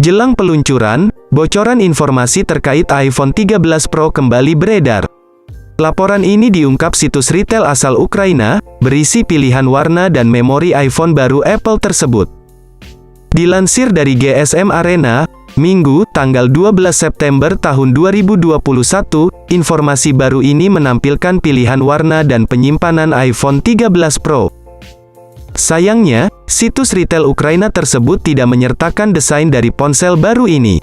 Jelang peluncuran, bocoran informasi terkait iPhone 13 Pro kembali beredar. Laporan ini diungkap situs retail asal Ukraina, berisi pilihan warna dan memori iPhone baru Apple tersebut. Dilansir dari GSM Arena, Minggu, tanggal 12 September tahun 2021, informasi baru ini menampilkan pilihan warna dan penyimpanan iPhone 13 Pro. Sayangnya, situs retail Ukraina tersebut tidak menyertakan desain dari ponsel baru ini.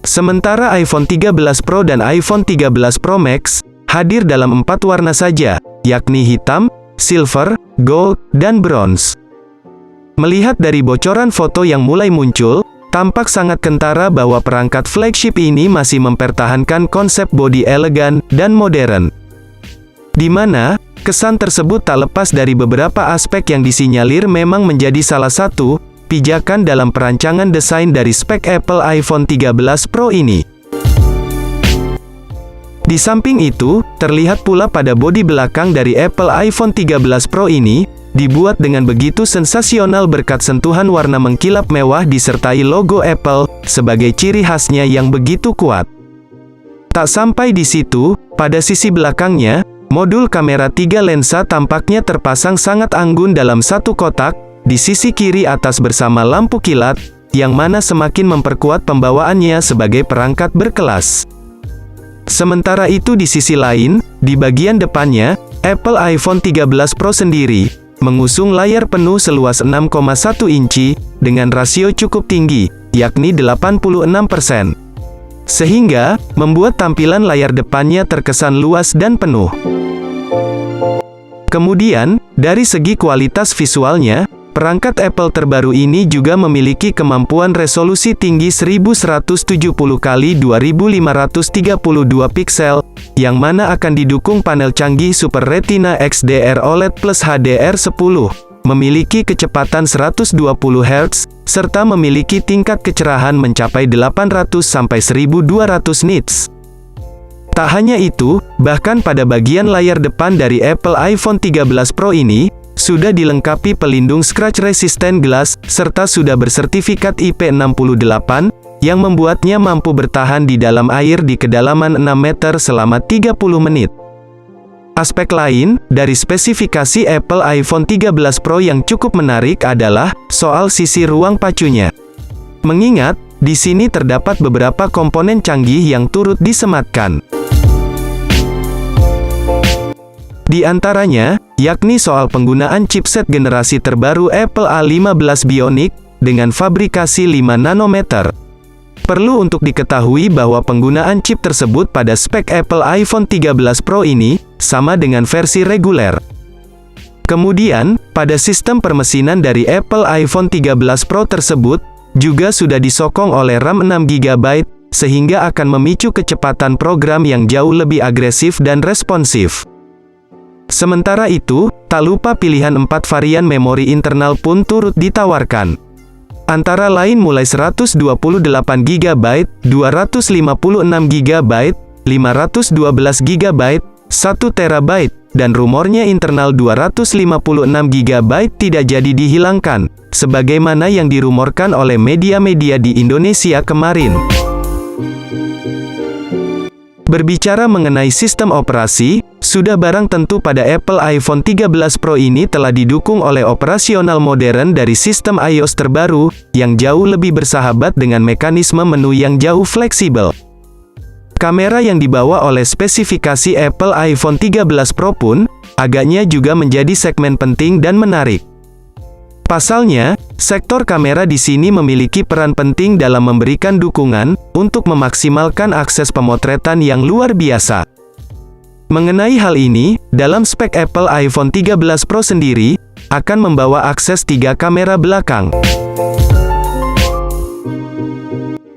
Sementara iPhone 13 Pro dan iPhone 13 Pro Max hadir dalam 4 warna saja, yakni hitam, silver, gold, dan bronze. Melihat dari bocoran foto yang mulai muncul, tampak sangat kentara bahwa perangkat flagship ini masih mempertahankan konsep bodi elegan dan modern. Di mana, kesan tersebut tak lepas dari beberapa aspek yang disinyalir memang menjadi salah satu pijakan dalam perancangan desain dari spek Apple iPhone 13 Pro ini. Di samping itu, terlihat pula pada bodi belakang dari Apple iPhone 13 Pro ini, dibuat dengan begitu sensasional berkat sentuhan warna mengkilap mewah disertai logo Apple, sebagai ciri khasnya yang begitu kuat. Tak sampai di situ, pada sisi belakangnya, modul kamera 3 lensa tampaknya terpasang sangat anggun dalam satu kotak, di sisi kiri atas bersama lampu kilat, yang mana semakin memperkuat pembawaannya sebagai perangkat berkelas. Sementara itu di sisi lain, di bagian depannya, Apple iPhone 13 Pro sendiri, mengusung layar penuh seluas 6,1 inci, dengan rasio cukup tinggi, yakni 86%. Sehingga, membuat tampilan layar depannya terkesan luas dan penuh. Kemudian, dari segi kualitas visualnya, perangkat Apple terbaru ini juga memiliki kemampuan resolusi tinggi 1170 x 2532 piksel, yang mana akan didukung panel canggih Super Retina XDR OLED Plus HDR10, memiliki kecepatan 120 Hz, serta memiliki tingkat kecerahan mencapai 800–1200 nits. Tak hanya itu, bahkan pada bagian layar depan dari Apple iPhone 13 Pro ini, sudah dilengkapi pelindung scratch resistant glass, serta sudah bersertifikat IP68, yang membuatnya mampu bertahan di dalam air di kedalaman 6 meter selama 30 menit. Aspek lain, dari spesifikasi Apple iPhone 13 Pro yang cukup menarik adalah, soal sisi ruang pacunya. Mengingat, di sini terdapat beberapa komponen canggih yang turut disematkan. Di antaranya, yakni soal penggunaan chipset generasi terbaru Apple A15 Bionic, dengan fabrikasi 5 nanometer. Perlu untuk diketahui bahwa penggunaan chip tersebut pada spek Apple iPhone 13 Pro ini, sama dengan versi reguler. Kemudian, pada sistem permesinan dari Apple iPhone 13 Pro tersebut, juga sudah disokong oleh RAM 6GB, sehingga akan memicu kecepatan program yang jauh lebih agresif dan responsif. Sementara itu, tak lupa pilihan 4 varian memori internal pun turut ditawarkan. Antara lain mulai 128GB, 256GB, 512GB, 1TB, dan rumornya internal 256GB tidak jadi dihilangkan, sebagaimana yang dirumorkan oleh media-media di Indonesia kemarin. Berbicara mengenai sistem operasi, sudah barang tentu pada Apple iPhone 13 Pro ini telah didukung oleh operasional modern dari sistem iOS terbaru, yang jauh lebih bersahabat dengan mekanisme menu yang jauh fleksibel. Kamera yang dibawa oleh spesifikasi Apple iPhone 13 Pro pun, agaknya juga menjadi segmen penting dan menarik. Pasalnya, sektor kamera di sini memiliki peran penting dalam memberikan dukungan untuk memaksimalkan akses pemotretan yang luar biasa. Mengenai hal ini, dalam spek Apple iPhone 13 Pro sendiri, akan membawa akses 3 kamera belakang.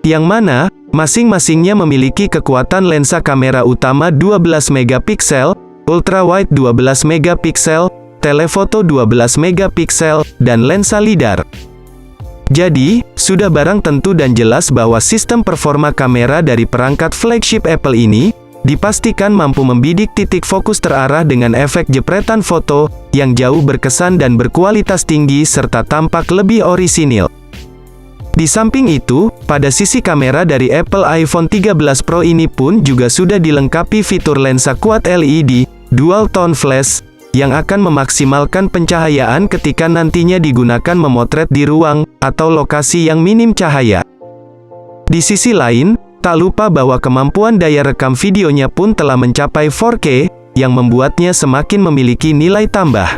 Yang mana, masing-masingnya memiliki kekuatan lensa kamera utama 12 megapiksel, ultrawide 12 megapiksel, telefoto 12 megapiksel, dan lensa lidar. Jadi, sudah barang tentu dan jelas bahwa sistem performa kamera dari perangkat flagship Apple ini, dipastikan mampu membidik titik fokus terarah dengan efek jepretan foto yang jauh berkesan dan berkualitas tinggi serta tampak lebih orisinil. Di samping itu, pada sisi kamera dari Apple iPhone 13 Pro ini pun juga sudah dilengkapi fitur lensa kuat LED, Dual Tone Flash, yang akan memaksimalkan pencahayaan ketika nantinya digunakan memotret di ruang atau lokasi yang minim cahaya. Di sisi lain, tak lupa bahwa kemampuan daya rekam videonya pun telah mencapai 4K, yang membuatnya semakin memiliki nilai tambah.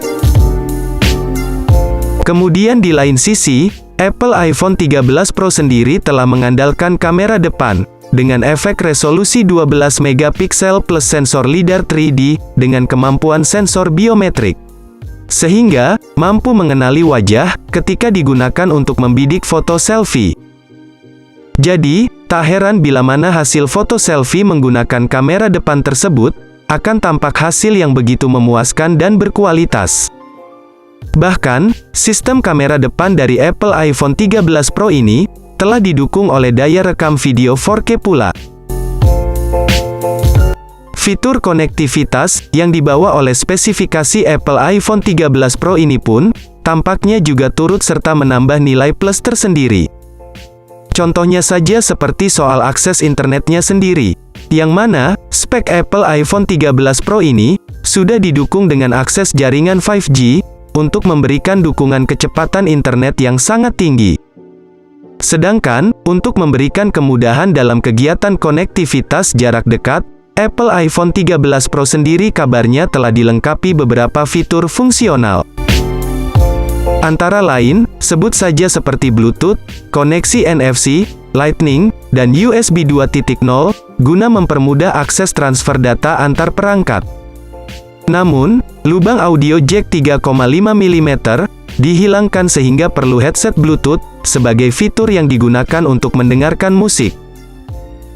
Kemudian di lain sisi, Apple iPhone 13 Pro sendiri telah mengandalkan kamera depan, dengan efek resolusi 12 megapiksel plus sensor LiDAR 3D, dengan kemampuan sensor biometrik. Sehingga, mampu mengenali wajah, ketika digunakan untuk membidik foto selfie. Jadi, tak heran bila mana hasil foto selfie menggunakan kamera depan tersebut, akan tampak hasil yang begitu memuaskan dan berkualitas. Bahkan, sistem kamera depan dari Apple iPhone 13 Pro ini, telah didukung oleh daya rekam video 4K pula. Fitur konektivitas, yang dibawa oleh spesifikasi Apple iPhone 13 Pro ini pun, tampaknya juga turut serta menambah nilai plus tersendiri. Contohnya saja seperti soal akses internetnya sendiri, yang mana, spek Apple iPhone 13 Pro ini, sudah didukung dengan akses jaringan 5G, untuk memberikan dukungan kecepatan internet yang sangat tinggi. Sedangkan, untuk memberikan kemudahan dalam kegiatan konektivitas jarak dekat, Apple iPhone 13 Pro sendiri kabarnya telah dilengkapi beberapa fitur fungsional. Antara lain, sebut saja seperti Bluetooth, koneksi NFC, Lightning, dan USB 2.0, guna mempermudah akses transfer data antar perangkat. Namun, lubang audio jack 3,5 mm, dihilangkan sehingga perlu headset Bluetooth, sebagai fitur yang digunakan untuk mendengarkan musik.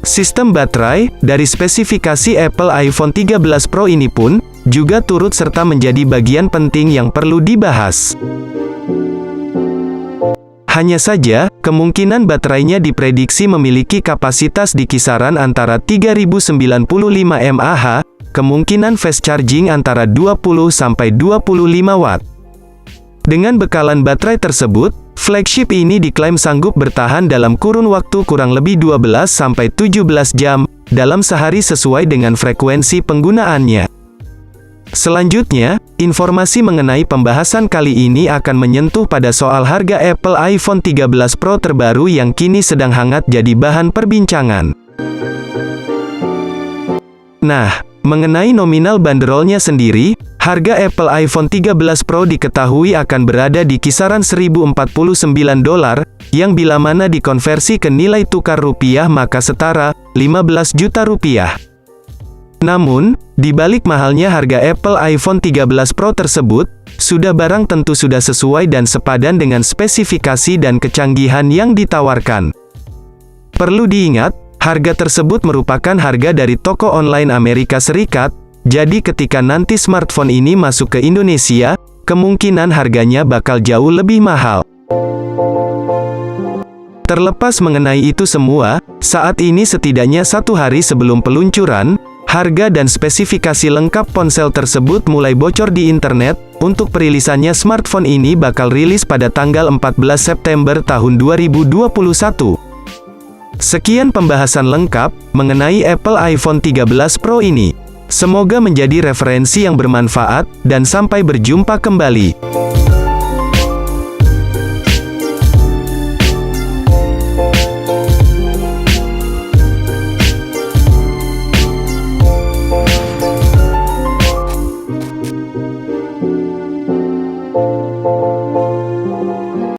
Sistem baterai, dari spesifikasi Apple iPhone 13 Pro ini pun, juga turut serta menjadi bagian penting yang perlu dibahas. Hanya saja, kemungkinan baterainya diprediksi memiliki kapasitas di kisaran antara 3095 mAh, kemungkinan fast charging antara 20–25 watt. Dengan bekalan baterai tersebut, flagship ini diklaim sanggup bertahan dalam kurun waktu kurang lebih 12–17 jam, dalam sehari sesuai dengan frekuensi penggunaannya. Selanjutnya, informasi mengenai pembahasan kali ini akan menyentuh pada soal harga Apple iPhone 13 Pro terbaru yang kini sedang hangat jadi bahan perbincangan. Nah, mengenai nominal banderolnya sendiri, harga Apple iPhone 13 Pro diketahui akan berada di kisaran $1.049, yang bila mana dikonversi ke nilai tukar rupiah maka setara 15 juta rupiah. Namun, di balik mahalnya harga Apple iPhone 13 Pro tersebut, sudah barang tentu sudah sesuai dan sepadan dengan spesifikasi dan kecanggihan yang ditawarkan. Perlu diingat, harga tersebut merupakan harga dari toko online Amerika Serikat, jadi ketika nanti smartphone ini masuk ke Indonesia, kemungkinan harganya bakal jauh lebih mahal. Terlepas mengenai itu semua, saat ini setidaknya 1 hari sebelum peluncuran, harga dan spesifikasi lengkap ponsel tersebut mulai bocor di internet. Untuk perilisannya smartphone ini bakal rilis pada tanggal 14 September tahun 2021. Sekian pembahasan lengkap mengenai Apple iPhone 13 Pro ini. Semoga menjadi referensi yang bermanfaat, dan sampai berjumpa kembali.